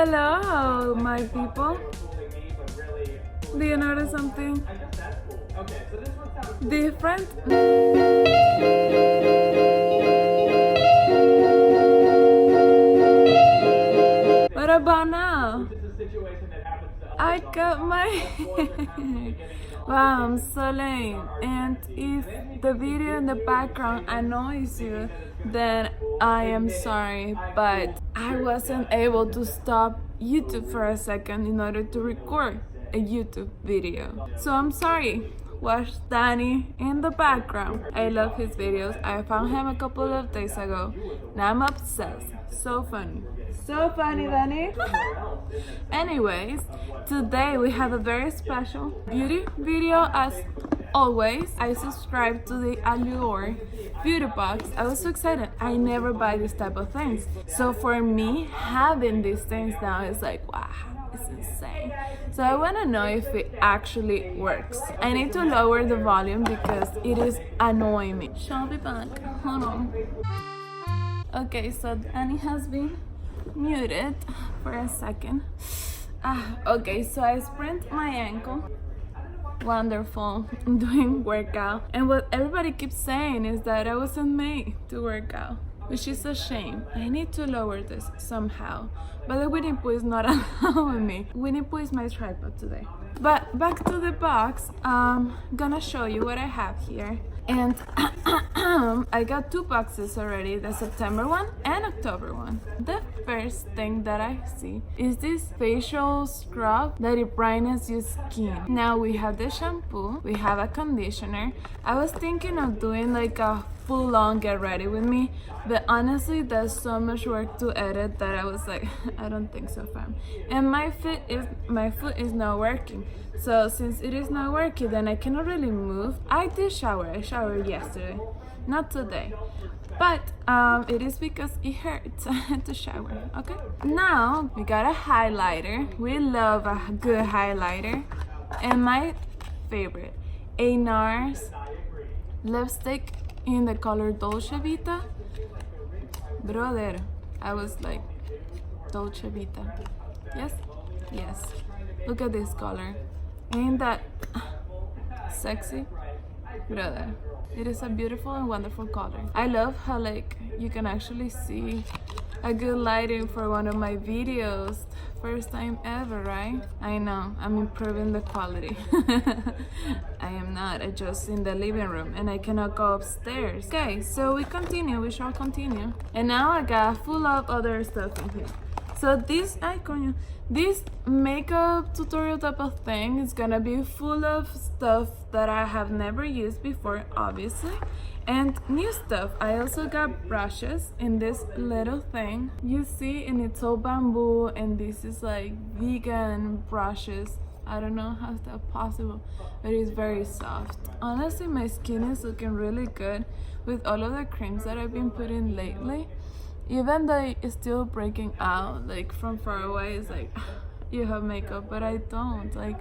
Hello, my people. Do you notice something different? What about now? I got my wow, I'm so late. And if the video in the background annoys you, then I am sorry, but I wasn't able to stop YouTube for a second in order to record a YouTube video. So I'm sorry. Watch Danny in the background. I love his videos. I found him a couple of days ago. Now I'm obsessed. So funny. So funny, Danny. Anyways, today we have a very special beauty video as always. I subscribed to the Allure Beauty Box. I was so excited. I never buy this type of things. So for me, having these things now is like, wow, it's insane. So I want to know if it actually works. I need to lower the volume because it is annoying me. Shall be back. Hold on. Okay, so Danny has been muted for a second. Okay, so I sprained my ankle. Wonderful. I'm doing workout. And what everybody keeps saying is that I wasn't made to work out, which is a shame. I need to lower this somehow. But the Winnie Pooh is not allowing me. Winnie Pooh is my tripod today. But back to the box. I'm gonna show you what I have here. And I got two boxes already, the September one and October one. The first thing that I see is this facial scrub that it brightens your skin. Now we have the shampoo, we have a conditioner. I was thinking of doing like a full-on get ready with me, but honestly there's so much work to edit that I was like, I don't think so, fam. And my foot is not working. So since it is not working, then I cannot really move. I did shower. I showered yesterday, not today. But it is because it hurts to shower, okay? Now we got a highlighter. We love a good highlighter. And my favorite, a NARS lipstick in the color Dolce Vita. Brother, I was like, Dolce Vita. Yes? Yes. Look at this color. Ain't that sexy? Brother, it is a beautiful and wonderful color. I love how like you can actually see a good lighting for one of my videos. First time ever, right? I know, I'm improving the quality. I am not, I just in the living room and I cannot go upstairs. Okay, so we shall continue. And now I got full of other stuff in here. So this makeup tutorial type of thing is gonna be full of stuff that I have never used before, obviously, and new stuff. I also got brushes in this little thing. You see, and it's all bamboo, and this is like vegan brushes. I don't know how that's possible, but it's very soft. Honestly, my skin is looking really good with all of the creams that I've been putting lately. Even though it's still breaking out, like from far away, it's like you have makeup, but I don't. Like,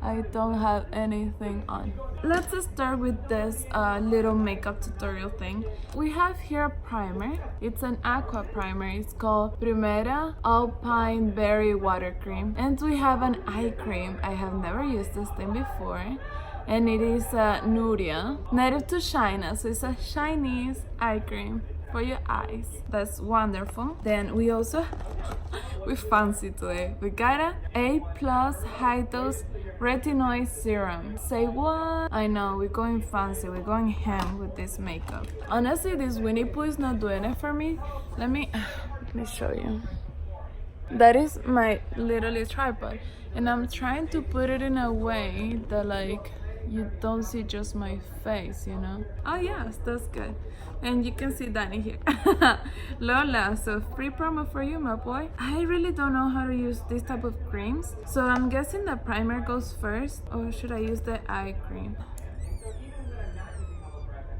I don't have anything on. Let's just start with this little makeup tutorial thing. We have here a primer. It's an aqua primer. It's called Primera Alpine Berry Water Cream. And we have an eye cream. I have never used this thing before. And it is Nuria, native to China. So it's a Chinese eye cream for your eyes. That's wonderful. Then we also we're fancy today. We got a A+ high dose retinoid serum. Say what? I know, we're going fancy, we're going ham with this makeup. Honestly, this Winnie Pooh is not doing it for me. Let me show you. That is my literally tripod, and I'm trying to put it in a way that like you don't see just my face, you know? Oh yes, that's good. And you can see Danny here. Lola, so free promo for you, my boy. I really don't know how to use this type of creams, so I'm guessing the primer goes first, or should I use the eye cream?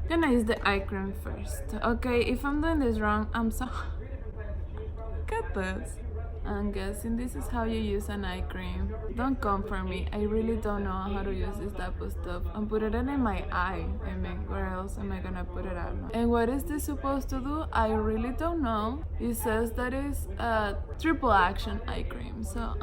I'm gonna use the eye cream first. Okay, if I'm doing this wrong, I'm so... Look at this. I'm guessing this is how you use an eye cream. Don't come for me. I really don't know how to use this type of stuff. I'm putting it in my eye. I mean, where else am I gonna put it at? And what is this supposed to do? I really don't know. It says that it's a triple action eye cream. So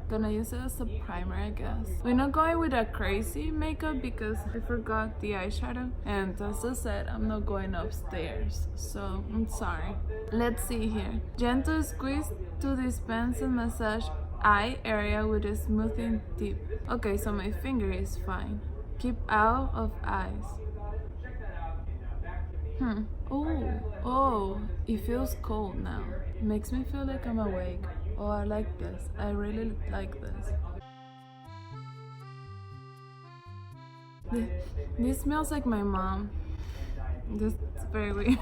gonna use it as a primer, I guess. We're not going with a crazy makeup because I forgot the eyeshadow, and as I said, I'm not going upstairs, so I'm sorry. Let's see here. Gentle squeeze to dispense and massage eye area with a smoothing tip. Okay, so my finger is fine. Keep out of eyes. Oh, it feels cold now. It makes me feel like I'm awake. Oh, I like this. I really like this. This smells like my mom. This is very weird.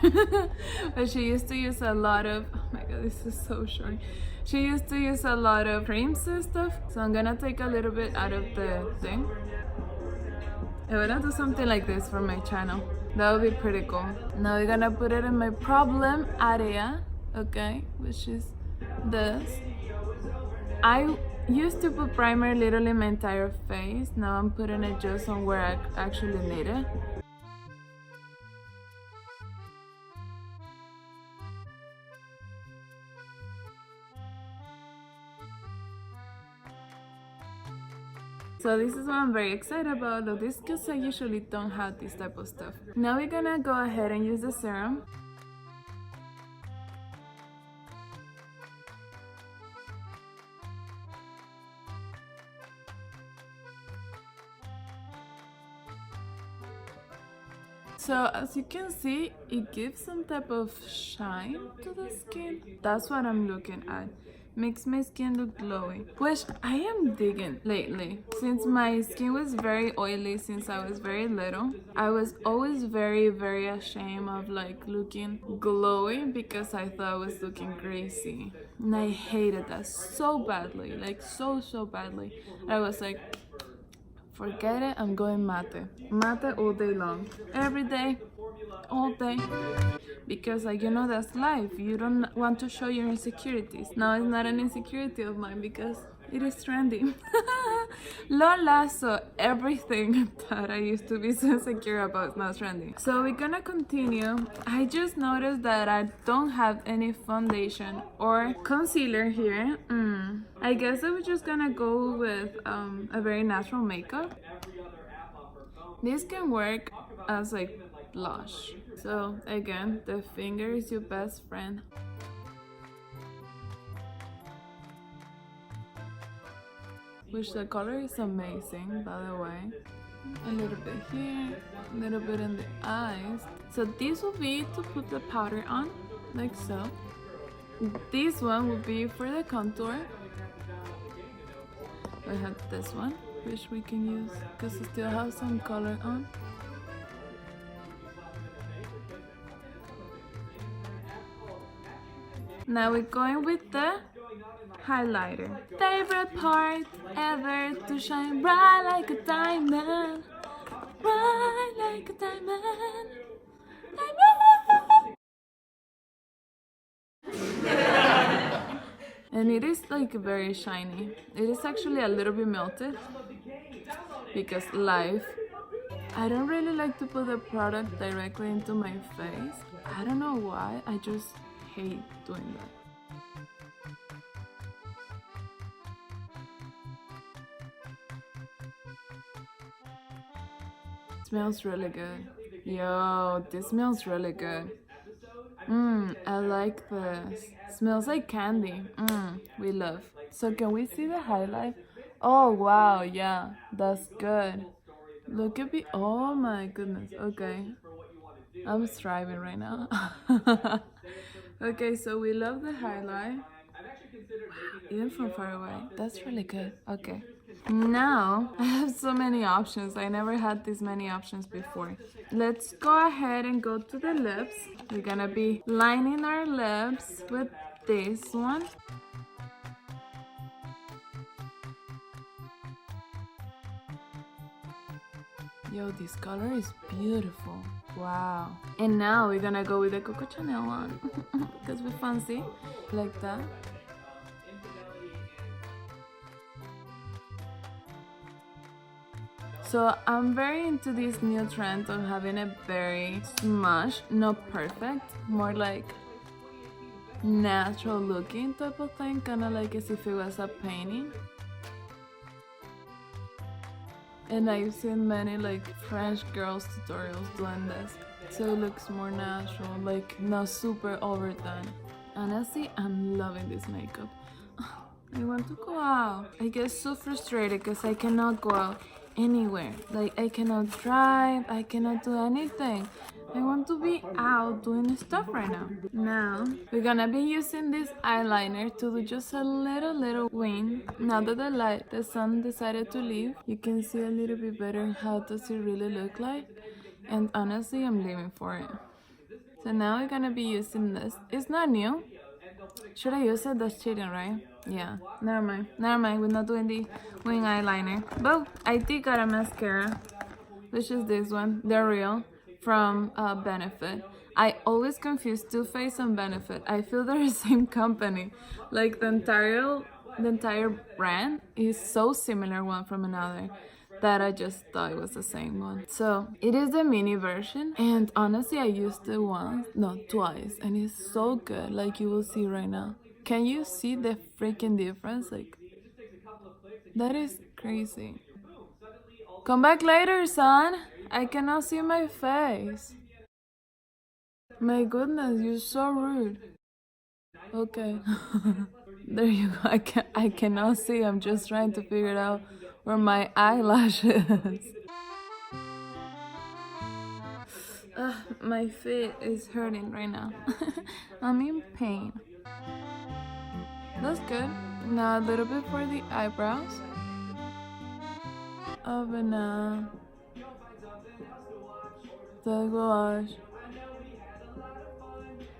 But she used to use a lot of, oh my god, this is so short. She used to use a lot of creams and stuff. So I'm gonna take a little bit out of the thing. I'm gonna do something like this for my channel. That would be pretty cool. Now we're gonna put it in my problem area, okay, which is this. I used to put primer literally my entire face. Now I'm putting it just on where I actually need it. So this is what I'm very excited about, though this because I usually don't have this type of stuff. Now we're gonna go ahead and use the serum. So as you can see, it gives some type of shine to the skin. That's what I'm looking at. Makes my skin look glowy, which I am digging lately. Since my skin was very oily since I was very little, I was always very ashamed of like looking glowy because I thought I was looking greasy. And I hated that so badly, like so badly. I was like, forget it, I'm going mate. Mate all day long. Every day, all day. Because like, you know, that's life. You don't want to show your insecurities. Now it's not an insecurity of mine because it is trendy. Lola, so everything that I used to be so insecure about is not trendy. So we're gonna continue. I just noticed that I don't have any foundation or concealer here. I guess I was just gonna go with a very natural makeup. This can work as like blush. So again, the finger is your best friend. Which the color is amazing, by the way. A little bit here, a little bit in the eyes. So this will be to put the powder on, like so. This one will be for the contour. I have this one, which we can use because it still has some color on. Now we're going with the highlighter. Favorite part ever, to shine bright like a diamond. Bright like a diamond. Diamond. And it is like very shiny. It is actually a little bit melted because life. I don't really like to put the product directly into my face. I don't know why, I just hate doing that. Smells really good. Yo, this smells really good. I like this. Smells like candy. We love. So can we see the highlight? Oh wow, yeah, that's good. Look at me. Oh my goodness. Okay. I'm striving right now. Okay, so we love the highlight. Even from far away. That's really good. Okay. Now I have so many options. I never had this many options before. Let's go ahead and go to the lips. We're gonna be lining our lips with this one. Yo, this color is beautiful. Wow. And now we're gonna go with the Coco Chanel one because we're fancy. Like that. So I'm very into this new trend of having a very smashed, not perfect, more like natural looking type of thing, kind of like as if it was a painting. And I've seen many like French girls tutorials doing this, so it looks more natural, like not super overdone. Honestly, I'm loving this makeup. I want to go out. I get so frustrated because I cannot go out anywhere. Like, I cannot drive, I cannot do anything. I want to be out doing stuff right now. Now, we're gonna be using this eyeliner to do just a little wing. Now that the sun decided to leave, you can see a little bit better how does it really look like. And honestly, I'm living for it. So now we're gonna be using this. It's not new. Should I use it? That's cheating, right? Yeah. Never mind. Never mind. We're not doing the wing eyeliner. But I did got a mascara, which is this one. They're real from Benefit. I always confuse Too Faced and Benefit. I feel they're the same company. Like the entire brand is so similar one from another that I just thought it was the same one. So it is the mini version, and honestly I used it twice, and it's so good, like you will see right now. Can you see the freaking difference? Like, that is crazy. Come back later, son. I cannot see my face. My goodness, you're so rude. Okay. There you go. I cannot see. I'm just trying to figure it out where my eyelash is. My feet is hurting right now. I'm in pain. That's good. Now a little bit for the eyebrows. Avena. The gouache.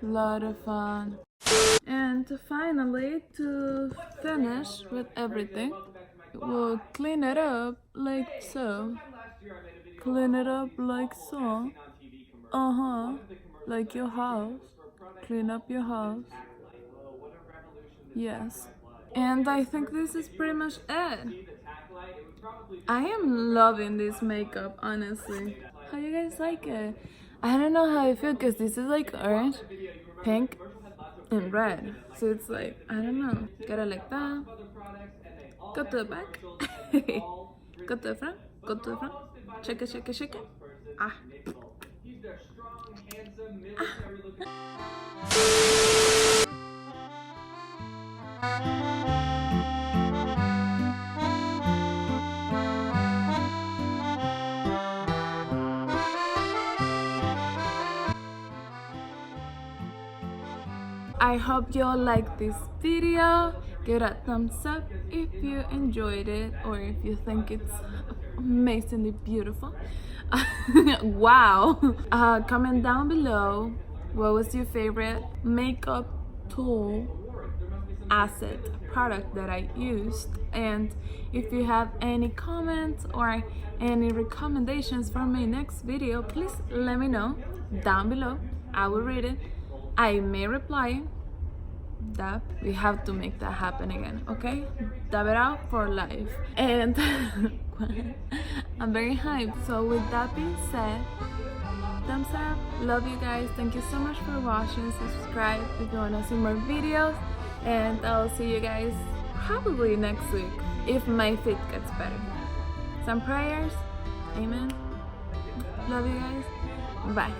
Lot of fun. And finally, to finish with everything, we'll clean it up like so. Clean it up like so. Like your house. Clean up your house. Yes. And I think this is pretty much it. I am loving this makeup, honestly. How you guys like it? I don't know how I feel because this is like orange, pink, and red. So it's like, I don't know. Get it like that. Go to the back. Go to the front. Go to the front. Shake it, shake it, shake it. Ah. I hope you all like this video. Give it a thumbs up if you enjoyed it or if you think it's amazingly beautiful. Wow. Comment down below what was your favorite makeup tool, asset, product that I used, and if you have any comments or any recommendations for my next video, please let me know down below. I will read it. I may reply. Dab, we have to make that happen again, okay? Dab it out for life. And I'm very hyped. So with that being said, thumbs up. Love you guys. Thank you so much for watching. Subscribe if you want to see more videos, and I'll see you guys probably next week if my fit gets better. Some prayers. Amen. Love you guys. Bye.